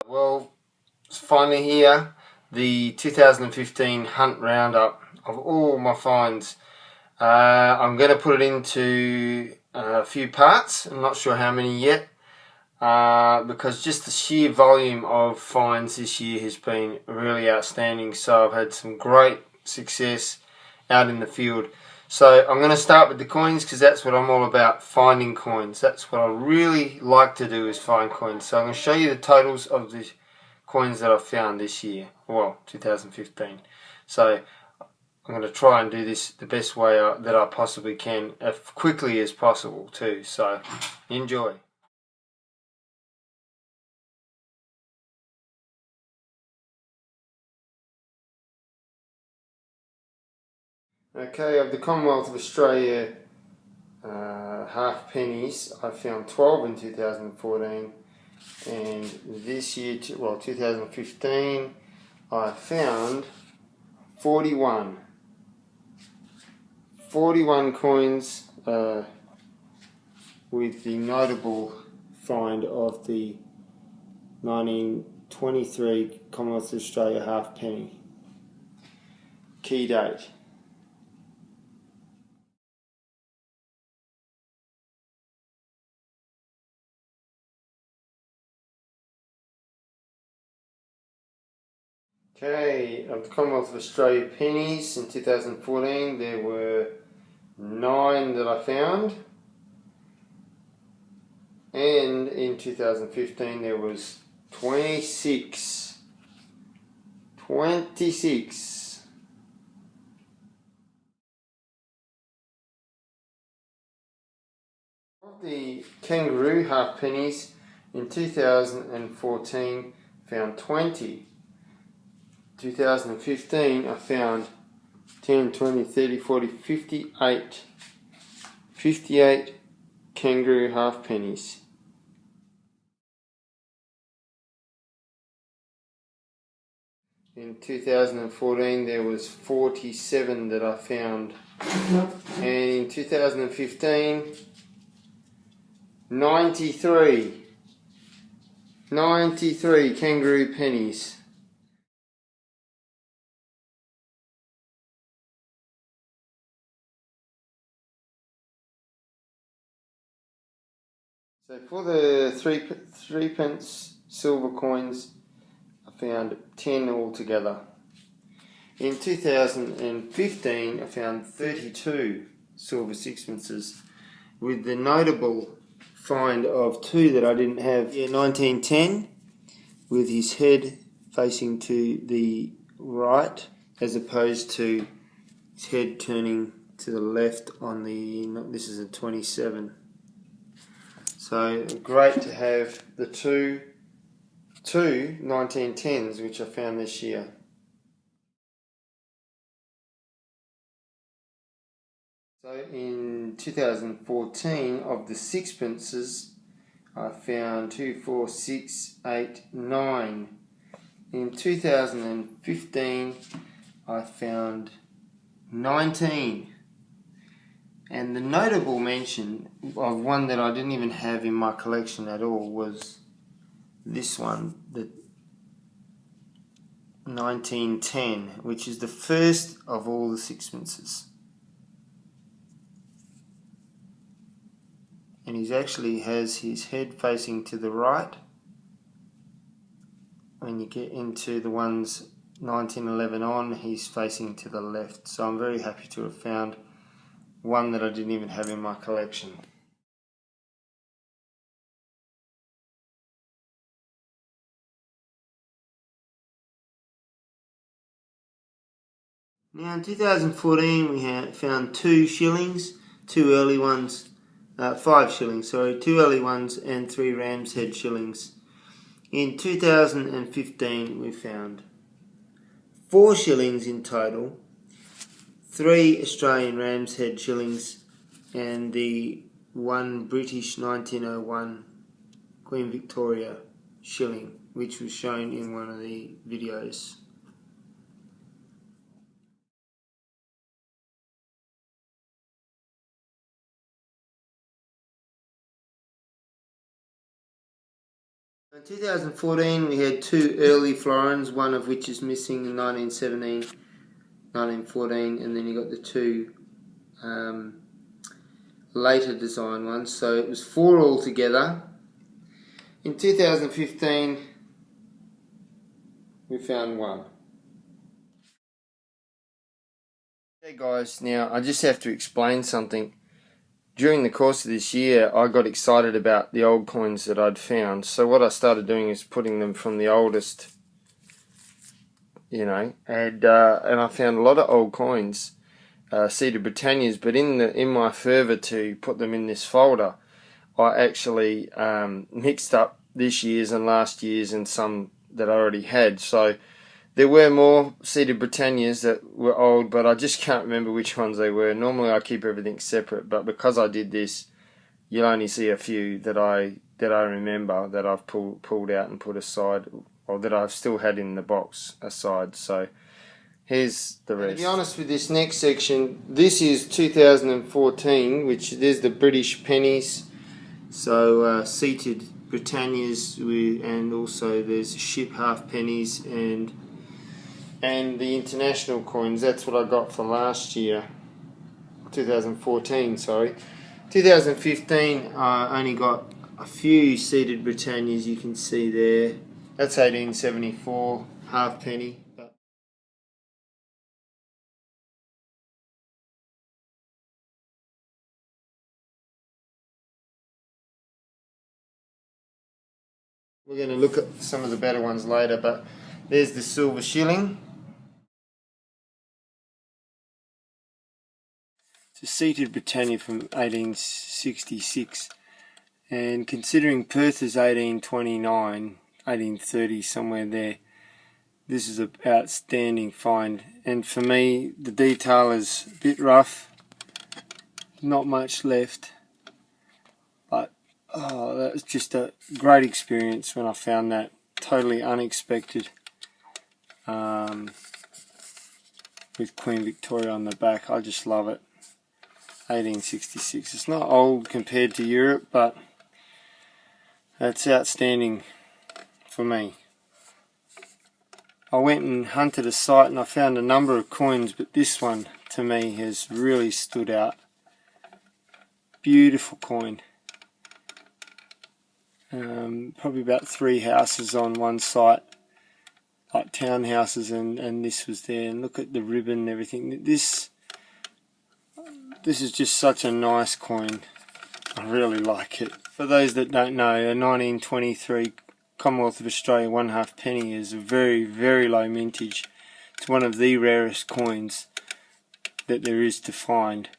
Well, it's finally here, the 2015 Hunt Roundup of all my finds. I'm going to put it into a few parts. I'm not sure how many yet, because just the sheer volume of finds this year has been really outstanding. So I've had some great success out in the field. So I'm going to start with the coins because that's what I'm all about, finding coins. That's what I really like to do, is find coins. So I'm going to show you the totals of the coins that I've found this year, well, 2015. So I'm going to try and do this the best way that I possibly can, as quickly as possible too. So enjoy. Okay, of the Commonwealth of Australia half pennies, I found 12 in 2014, and this year, well, 2015, I found 41. 41 coins, with the notable find of the 1923 Commonwealth of Australia half penny. Key date. Okay, of the Commonwealth of Australia pennies in 2014, there were 9 that I found, and in 2015 there was 26. 26. Of the kangaroo half pennies in 2014, found 20. 2015 I found 10, 20, 30, 40, 58. 58 kangaroo half pennies. In 2014 there was 47 that I found, and in 2015 93 kangaroo pennies. So for the three pence silver coins, I found 10 altogether. In 2015 I found 32 silver sixpences, with the notable find of 2 that I didn't have. Yeah, 1910, with his head facing to the right as opposed to his head turning to the left on the, this is a 27. So great to have the two 1910s which I found this year. So in 2014, of the sixpences, I found 2, 4, 6, 8, 9. In 2015, I found 19. And the notable mention of one that I didn't even have in my collection at all was this one, the 1910, which is the first of all the sixpences. And he actually has his head facing to the right. When you get into the ones 1911 on, he's facing to the left. So I'm very happy to have found one that I didn't even have in my collection. Now in 2014 we found 2 shillings, 2 early ones, 5 shillings, sorry, 2 early ones and 3 ram's head shillings. In 2015 we found 4 shillings in total, 3 Australian ram's head shillings, and the 1 British 1901 Queen Victoria shilling, which was shown in one of the videos. In 2014 we had two early florins, one of which is missing in 1917, 1914, and then you got the two later design ones, so it was four altogether. In 2015 we found one. Hey guys, now I just have to explain something. During the course of this year, I got excited about the old coins that I'd found. So what I started doing is putting them from the oldest, and I found a lot of old coins, seeded Britannias. But in my fervour to put them in this folder, I actually mixed up this year's and last year's and some that I already had. So there were more seeded Britannias that were old, but I just can't remember which ones they were. Normally I keep everything separate, but because I did this, you'll only see a few that I remember that I've pulled out and put aside, or that I've still had in the box aside. So here's the rest. To be honest with this next section, this is 2014, which there's the British pennies, so seated Britannias, and also there's ship half pennies and the international coins. That's what I got for last year, 2014, sorry. 2015, I only got a few seeded Britannias, you can see there. That's 1874, half penny. We're going to look at some of the better ones later, but there's the silver shilling. It's a seated Britannia from 1866, and considering Perth is 1829, 1830, somewhere there, this is an outstanding find. And for me, the detail is a bit rough, not much left, but that was just a great experience when I found that, totally unexpected, with Queen Victoria on the back. I just love it. 1866. It's not old compared to Europe, but that's outstanding for me. I went and hunted a site and I found a number of coins, but this one to me has really stood out. Beautiful coin. Probably about 3 houses on one site, like townhouses, and this was there. And look at the ribbon and everything. This is just such a nice coin. I really like it. For those that don't know, a 1923 Commonwealth of Australia 1/2 penny is a very, very low mintage. It's one of the rarest coins that there is to find.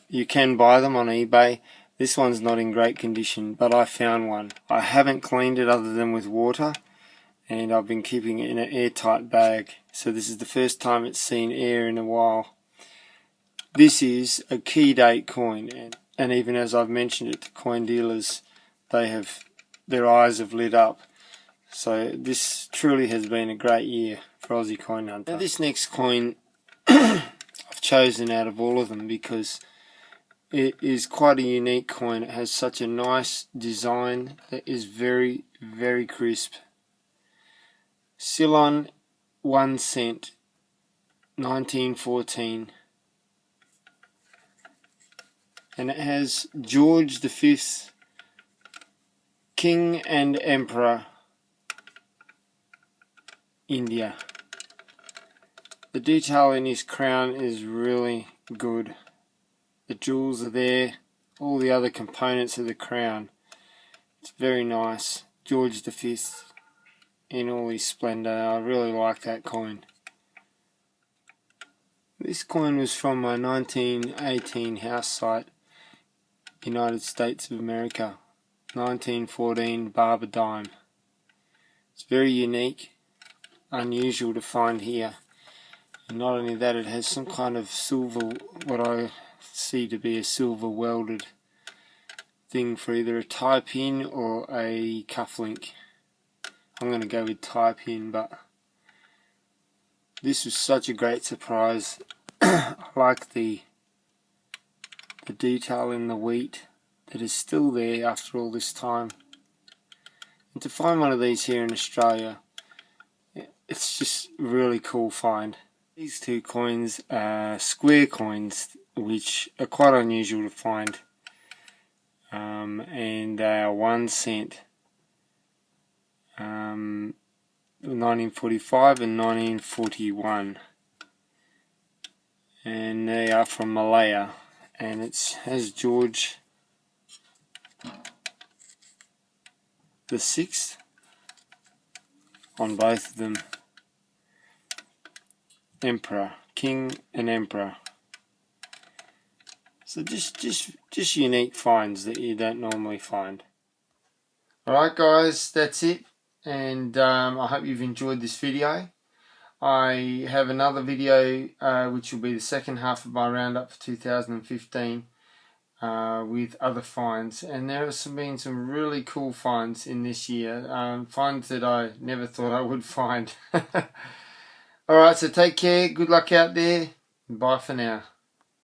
You can buy them on eBay. This one's not in great condition, but I found one. I haven't cleaned it other than with water, and I've been keeping it in an airtight bag. So this is the first time it's seen air in a while. This is a key date coin, and even as I've mentioned it to coin dealers, their eyes have lit up. So this truly has been a great year for Aussie Coin Hunter. Now this next coin I've chosen out of all of them because it is quite a unique coin. It has such a nice design that is very, very crisp. Ceylon 1 cent, 1914. And it has George V, King and Emperor, India. The detail in his crown is really good. The jewels are there, all the other components of the crown. It's very nice. George V in all his splendour. I really like that coin. This coin was from my 1918 house site, United States of America, 1914 barber dime. It's very unique, unusual to find here. And not only that, it has some kind of silver, what I see to be a silver welded thing for either a tie pin or a cufflink. I'm going to go with tie pin, but this was such a great surprise. I like the detail in the wheat that is still there after all this time. And to find one of these here in Australia, it's just a really cool find. These two coins are square coins, which are quite unusual to find, and they are 1 cent, 1945 and 1941, and they are from Malaya, and it has George the 6th on both of them. Emperor, king and emperor. So just unique finds that you don't normally find. Alright guys, that's it, and I hope you've enjoyed this video. I have another video which will be the second half of my roundup for 2015 with other finds, and there have been some really cool finds in this year, finds that I never thought I would find. Alright, so take care, good luck out there, and bye for now.